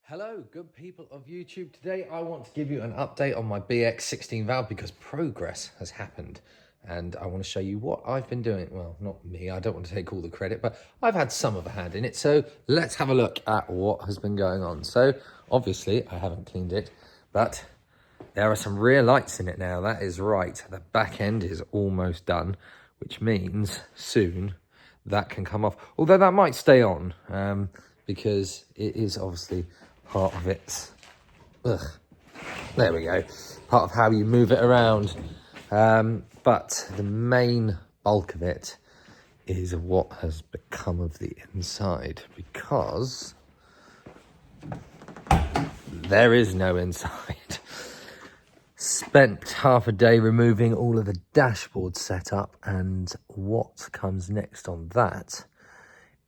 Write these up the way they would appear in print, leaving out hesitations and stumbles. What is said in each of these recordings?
Hello, good people of YouTube. Today I want to give you an update on my BX 16 valve because progress has happened. And I want to show you what I've been doing. Well, not me, I don't want to take all the credit, but I've had some of a hand in it. So let's have a look at what has been going on. So obviously I haven't cleaned it, but there are some rear lights in it now. That is right. The back end is almost done, which means soon that can come off. Although that might stay on because it is obviously part of it. There we go. Part of how you move it around. But the main bulk of it is what has become of the inside, because there is no inside. Spent half a day removing all of the dashboard setup, and what comes next on that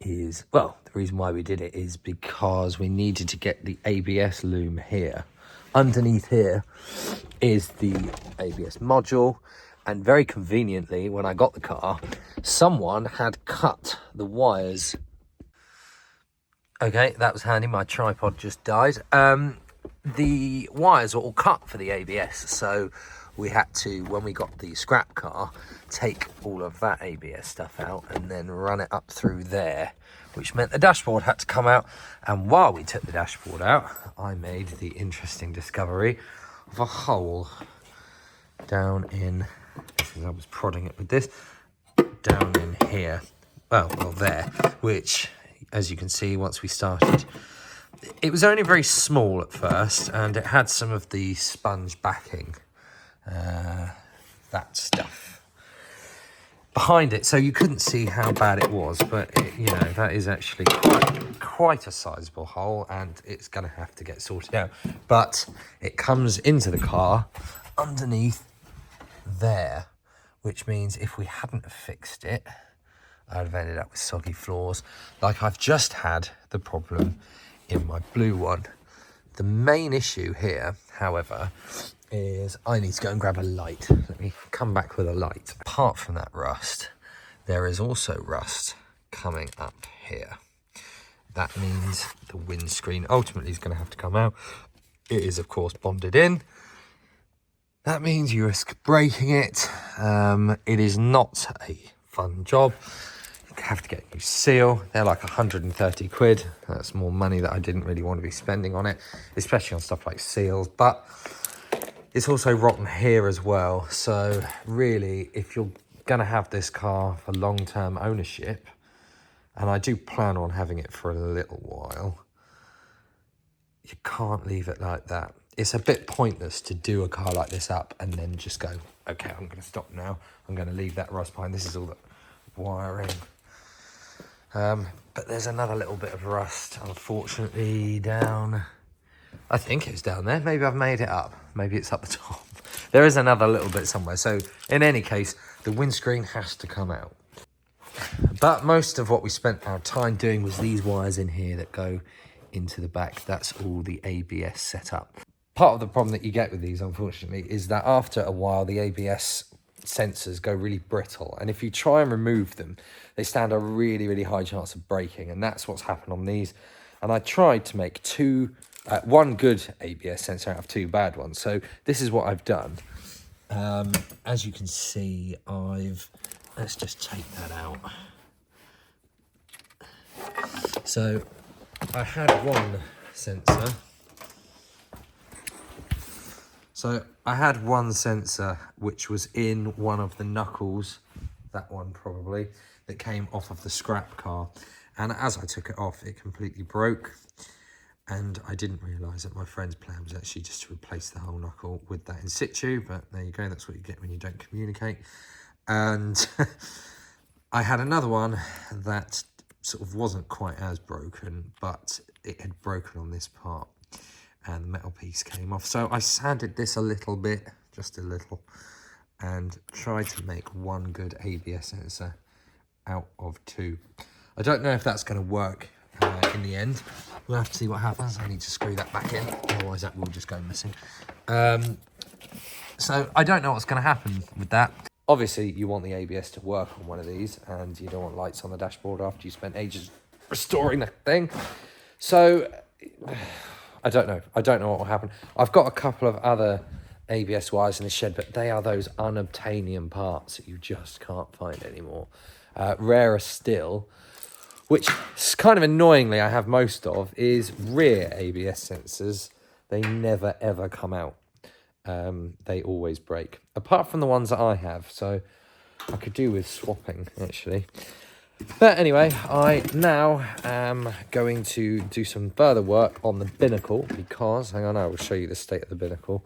is, well, the reason why we did it is because we needed to get the ABS loom here. Underneath here is the ABS module, and very conveniently, when I got the car, someone had cut the wires. Okay, that was handy. My tripod just died. The wires were all cut for the ABS, so we had to, when we got the scrap car, take all of that ABS stuff out and then run it up through there, which meant the dashboard had to come out. And while we took the dashboard out, I made the interesting discovery of a hole down in, as I was prodding it with this, down in here, well there, which, as you can see, once we started, it was only very small at first, and it had some of the sponge backing, that stuff behind it, so you couldn't see how bad it was, but you know, that is actually quite a sizable hole, and it's gonna have to get sorted out. But it comes into the car underneath there, which means if we hadn't have fixed it, I'd have ended up with soggy floors like I've just had the problem in my blue one. The main issue here, however, is I need to go and grab a light. Let me come back with a light. Apart from that rust, there is also rust coming up here. That means the windscreen ultimately is going to have to come out. It is, of course, bonded in. That means you risk breaking it. It is not a fun job. You have to get a new seal. They're like 130 quid. That's more money that I didn't really want to be spending on it, especially on stuff like seals. But it's also rotten here as well. So really, if you're going to have this car for long-term ownership, and I do plan on having it for a little while, you can't leave it like that. It's a bit pointless to do a car like this up and then just go, okay, I'm going to stop now. I'm going to leave that rust behind. This is all the wiring. But there's another little bit of rust, unfortunately, down, I think it's down there. Maybe I've made it up. Maybe it's up the top. There is another little bit somewhere. So in any case, the windscreen has to come out. But most of what we spent our time doing was these wires in here that go into the back. That's all the ABS setup. Part of the problem that you get with these, unfortunately, is that after a while, the ABS sensors go really brittle, and if you try and remove them, they stand a really high chance of breaking, and that's what's happened on these. And I tried to make one good ABS sensor out of two bad ones, so this is what I've done. As you can see, let's just take that out. So I had one sensor. Which was in one of the knuckles, that one probably, that came off of the scrap car. And as I took it off, it completely broke. And I didn't realise that my friend's plan was actually just to replace the whole knuckle with that in situ. But there you go, that's what you get when you don't communicate. And I had another one that sort of wasn't quite as broken, but it had broken on this part, and the metal piece came off. So I sanded this a little bit, just a little, and tried to make one good ABS sensor out of two. I don't know if that's going to work in the end. We'll have to see what happens. I need to screw that back in, otherwise that will just go missing. So I don't know what's going to happen with that. Obviously, you want the ABS to work on one of these, and you don't want lights on the dashboard after you spent ages restoring that thing. So I don't know. I don't know what will happen. I've got a couple of other ABS wires in the shed, but they are those unobtainium parts that you just can't find anymore. Rarer still, which is kind of annoyingly I have most of, is rear ABS sensors. They never, ever come out. They always break. Apart from the ones that I have, so I could do with swapping, actually. But anyway, I now am going to do some further work on the binnacle because, hang on, I will show you the state of the binnacle.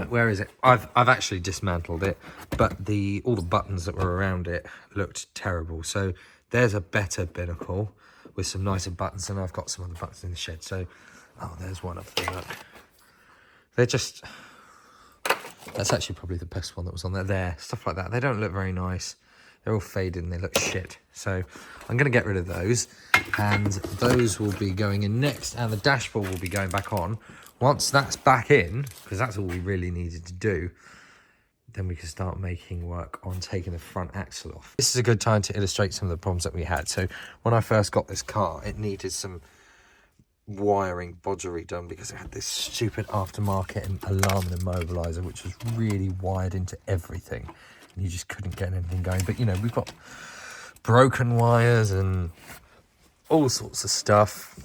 Where is it? I've actually dismantled it, but all the buttons that were around it looked terrible. So there's a better binnacle with some nicer buttons, and I've got some other buttons in the shed. So, oh, there's one up there, look. They're just, that's actually probably the best one that was on there. Stuff like that. They don't look very nice. They're all faded and they look shit. So I'm going to get rid of those, and those will be going in next, and the dashboard will be going back on. Once that's back in, because that's all we really needed to do, then we can start making work on taking the front axle off. This is a good time to illustrate some of the problems that we had. So when I first got this car, it needed some wiring bodgery done because it had this stupid aftermarket alarm and immobilizer, which was really wired into everything. And you just couldn't get anything going. But, you know, we've got broken wires and all sorts of stuff,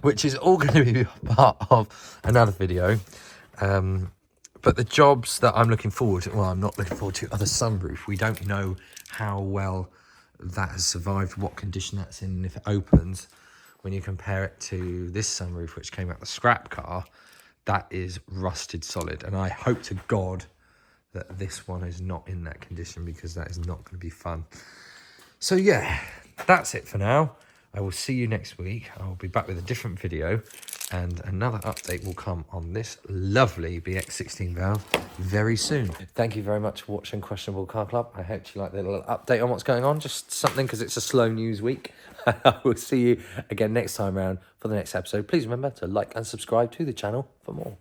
which is all going to be part of another video. But the jobs that I'm looking forward to, well, I'm not looking forward to, are the sunroof. We don't know how well that has survived, what condition that's in, and if it opens. When you compare it to this sunroof, which came out the scrap car, that is rusted solid. And I hope to God that this one is not in that condition, because that is not going to be fun. So yeah, that's it for now. I will see you next week. I will be back with a different video, and another update will come on this lovely BX 16 valve very soon. Thank you very much for watching Questionable Car Club. I hope you like the little update on what's going on. Just something, because it's a slow news week. I will see you again next time around for the next episode. Please remember to like and subscribe to the channel for more.